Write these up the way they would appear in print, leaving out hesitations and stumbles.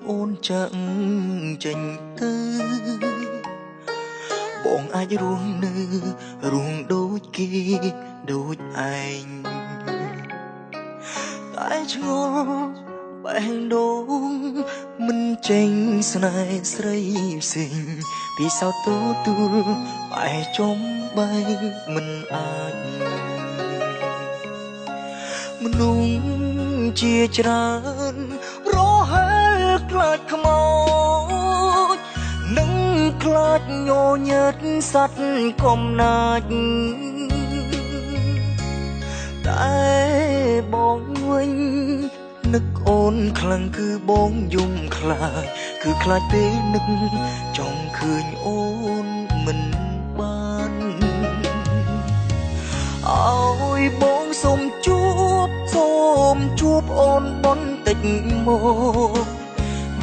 អូនចាក់ចេញទៅបងអាចរស់នៅរស់ដូចគេដូចឯងតែឆ្ងល់បែងដូងមិនចេញស្នេហ៍ស្រីផ្សេងពីសោតទូលបែចំបែងមិនអាចមនុស្សជាច្រើនរហែលខ្លាចខ្មោចនឹងខ្លាចញញើតសត្វកំណាចតែបងវិញនឹកអូនខ្លាំងគឺបងយំខ្លាចគឺខ្លាចពេលនឹកចង់ឃើញអូនមិនបានអើយបងសូមជួបអូនបន្តិចមក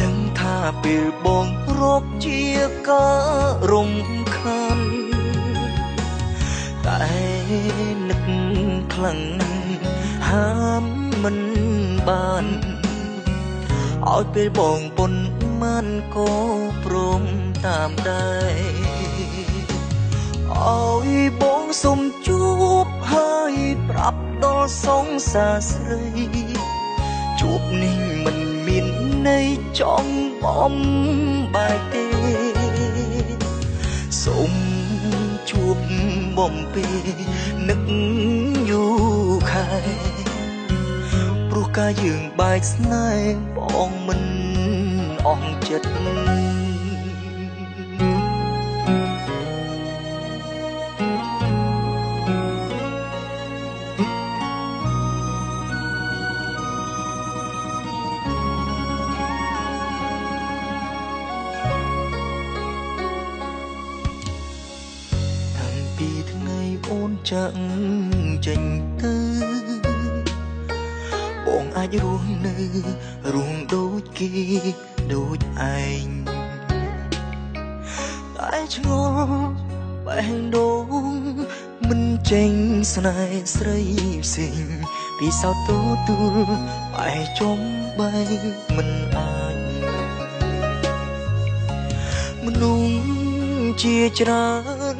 ដឹងថាពេលបងរកជាការរំខានតែនឹកខ្លាំងហាមមិនបានឲ្យពេលបងប៉ុនមិនក៏ព្រមតាមដែរឲ្យបងសុំជួបហើយប្រាប់ដល់សងសាស្រីជួបនេះមិនមានន័យចង់បំបែកទេសូមជួបបំពេនឹកយូរខែព្រោះការយើងបែកស្នេហ៍បងមិនអស់ចិត្តពីថ្ងៃអូនចាក់ចេញទៅបងអាចរស់នៅរស់ដូចគេដូចឯងតែឆ្ងល់បែងដូងមិនចេញស្នេហ៍ស្រីផ្សេងពីសោតទូលបែចំបែងមិនអាចមនុស្សជាច្រើន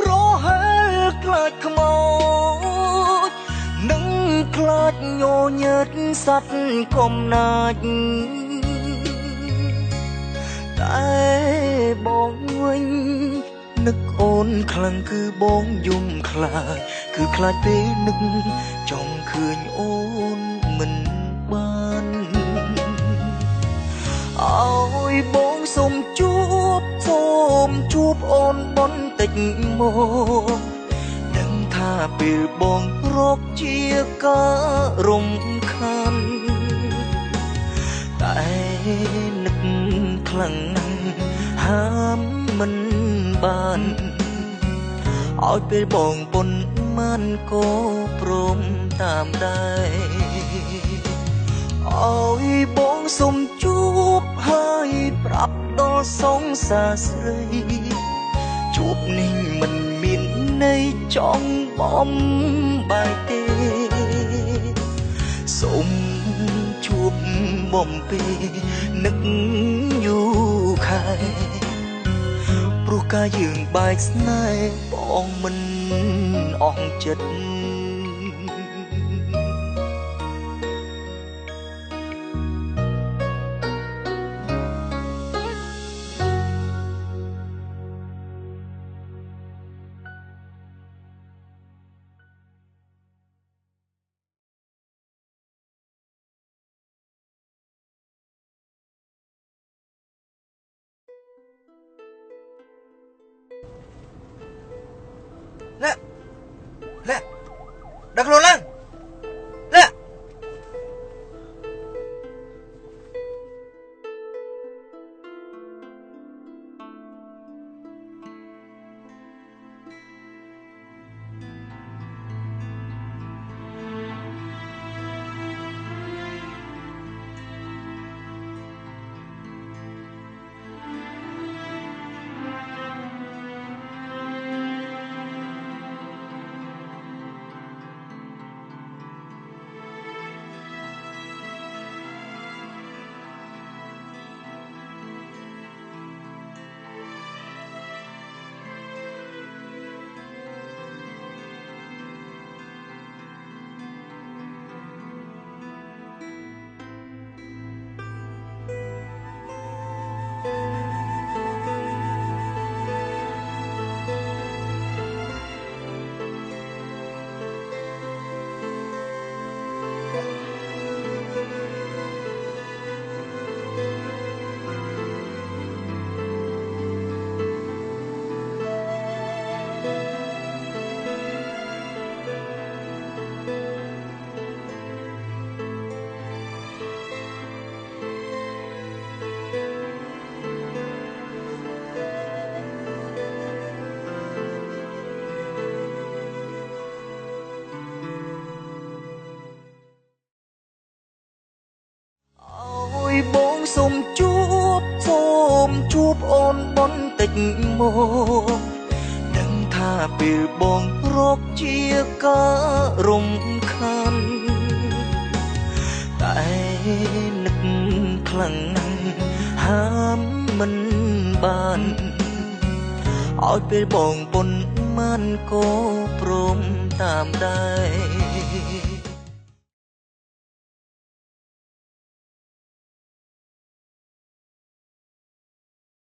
រហែលខ្លាចខ្មោចនឹងខ្លាចញញើតសត្វកំណាចតែបងវិញនឹកអូនខ្លាំងគឺបងយំខ្លាចគឺខ្លាចពេលនឹកចង់ឃើញអូនមិនបានឲ្យបងសូមជួបអូនបន្តិចមកដឹងថាពេលបងរកជាការរំខានតែនឹកខ្លាំងហាមមិនបានឲ្យពេលបងប៉ុនមិនក៏ព្រមតាមដែរឲ្យបងសូមជួបហើយប្រាប់ដល់សងសាស្រីជួបនេះមិនមានន័យចង់បំបែកទេសូមជួបបំពេនឹកយូរខែព្រោះការយើងបែកស្នេហ៍បងមិនអស់ចិត្តĐặt luôn lên. Nè. សូមជួបអូនបន្តិចមកដឹងថាពេលបងរកជាការរំខានតែនឹកខ្លាំងណាស់ហាមមិនបានឲ្យពេលបងប៉ុនមានក៏ព្រមតាមដែរ